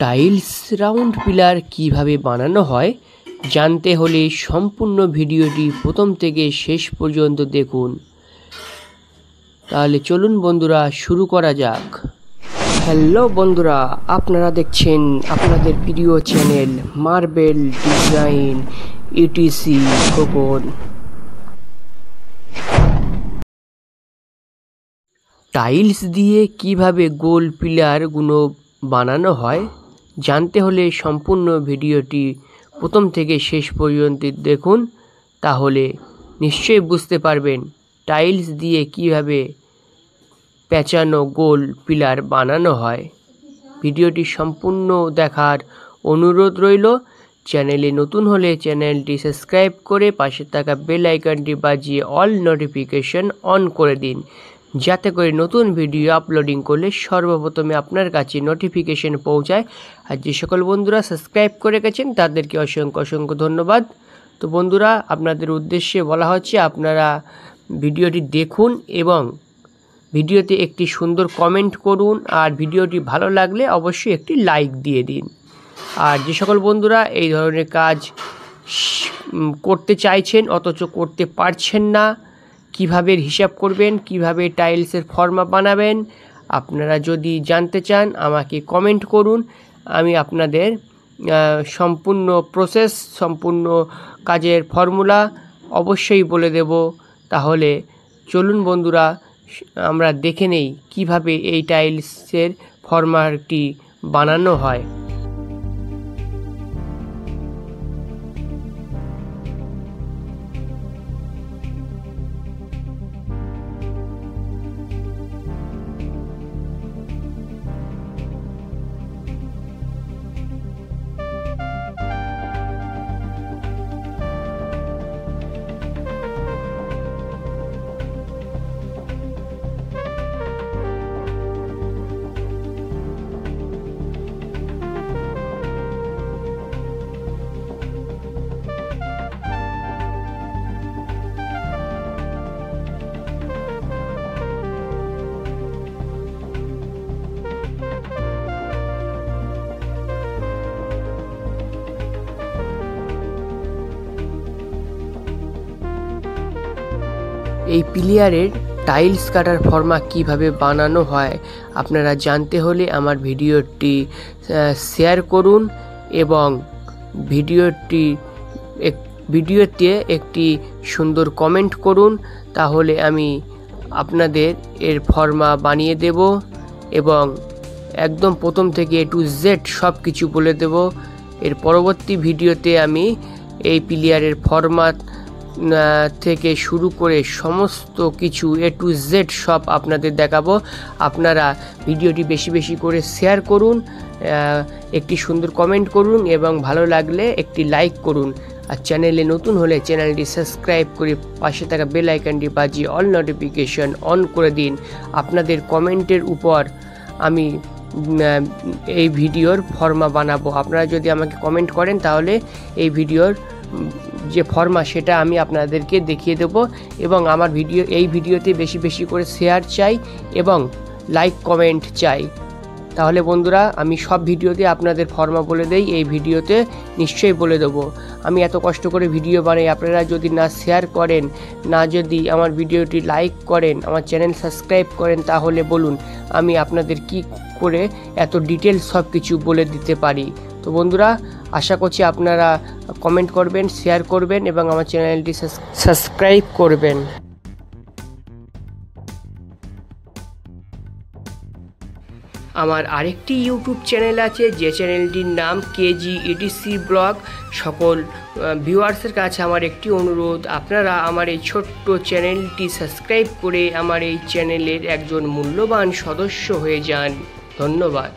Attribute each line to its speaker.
Speaker 1: Tiles round pillar কিভাবে বানানো হয় জানতে হলে সম্পূর্ণ ভিডিওটি প্রথম থেকে শেষ পর্যন্ত দেখুন। তাহলে চলুন বন্ধুরা শুরু করা যাক। হ্যালো বন্ধুরা, আপনারা দেখছেন আপনাদের প্রিয় channel marble design ETC-KHOKON। Tiles দিয়ে কিভাবে গোল পিলারগুলো বানানো হয় জানতে হলে সম্পূর্ণ ভিডিওটি প্রথম থেকে শেষ পর্যন্ত দেখুন, তাহলে নিশ্চয়ই বুঝতে পারবেন টাইলস দিয়ে কিভাবে পেঁচানো গোল পিলার বানানো হয়। ভিডিওটি সম্পূর্ণ দেখার অনুরোধ রইল। চ্যানেলে নতুন হলে চ্যানেলটি সাবস্ক্রাইব করে পাশে থাকা বেল আইকনটি বাজিয়ে অল নোটিফিকেশন অন করে দিন, যাতে করে নতুন ভিডিও আপলোডিং করলে সর্বপ্রথমে আপনার কাছে নোটিফিকেশন পৌঁছায়। আর যে সকল বন্ধুরা সাবস্ক্রাইব করে গেছেন তাদেরকে অসংখ্য ধন্যবাদ। তো বন্ধুরা, আপনাদের উদ্দেশ্যে বলা হচ্ছে আপনারা ভিডিওটি দেখুন এবং ভিডিওতে একটি সুন্দর কমেন্ট করুন, আর ভিডিওটি ভালো লাগলে অবশ্যই একটি লাইক দিয়ে দিন। আর যে সকল বন্ধুরা এই ধরনের কাজ করতে চাইছেন অথচ করতে পারছেন না, কিভাবে হিসাব করবেন, কিভাবে টাইলসের ফর্মা বানাবেন, আপনারা যদি জানতে চান আমাকে কমেন্ট করুন। আমি আপনাদের সম্পূর্ণ প্রসেস, সম্পূর্ণ কাজের ফর্মুলা অবশ্যই বলে দেব। তাহলে চলুন বন্ধুরা আমরা দেখে নেই কিভাবে এই টাইলসের ফর্মাটি বানানো হয়। এই পিলিয়ারের টাইলস কাটার ফর্মা কিভাবে বানানো হয় আপনারা জানতে হলে আমার ভিডিওটি শেয়ার করুন এবং ভিডিওতে একটি সুন্দর কমেন্ট করুন। তাহলে আমি আপনাদের এর ফর্মা বানিয়ে দেব এবং একদম প্রথম থেকে A to Z সব কিছু বলে দেব। এর পরবর্তী ভিডিওতে আমি এই পিলিয়ারের ফর্মা থেকে শুরু করে সমস্ত কিছু A to Z সব আপনাদের দেখাবো। আপনারা ভিডিওটি বেশি করে শেয়ার করুন, একটি সুন্দর কমেন্ট করুন এবং ভালো লাগলে একটি লাইক করুন। আর চ্যানেলে নতুন হলে চ্যানেলটি সাবস্ক্রাইব করে পাশে থাকা বেল আইকনটি বাজিয়ে অল নোটিফিকেশন অন করে দিন। আপনাদের কমেন্টের উপর আমি এই ভিডিওর ফর্মা বানাবো। আপনারা যদি আমাকে কমেন্ট করেন তাহলে এই ভিডিওর যে ফর্মা সেটা আমি আপনাদেরকে দেখিয়ে দেব এবং আমার এই ভিডিওতে বেশি করে শেয়ার চাই এবং লাইক কমেন্ট চাই। তাহলে বন্ধুরা আমি সব ভিডিওতে আপনাদের ফর্মা বলে দেই, এই ভিডিওতে নিশ্চয়ই বলে দেবো। আমি এত কষ্ট করে ভিডিও বানাই, আপনারা যদি না শেয়ার করেন, না যদি আমার ভিডিওটি লাইক করেন, আমার চ্যানেল সাবস্ক্রাইব করেন, তাহলে বলুন আমি আপনাদের কি করে এত ডিটেলস সব কিছু বলে দিতে পারি। তো বন্ধুরা, আশা করছি আপনারা কমেন্ট করবেন, শেয়ার করবেন এবং আমার চ্যানেলটি সাবস্ক্রাইব করবেন। আমার আরেকটি ইউটিউব চ্যানেল আছে, যে চ্যানেলটির নাম KG ETC ব্লগ। সকল ভিউয়ার্সের কাছে আমার একটি অনুরোধ, আপনারা আমার এই ছোট্ট চ্যানেলটি সাবস্ক্রাইব করে আমার এই চ্যানেলের একজন মূল্যবান সদস্য হয়ে যান। ধন্যবাদ।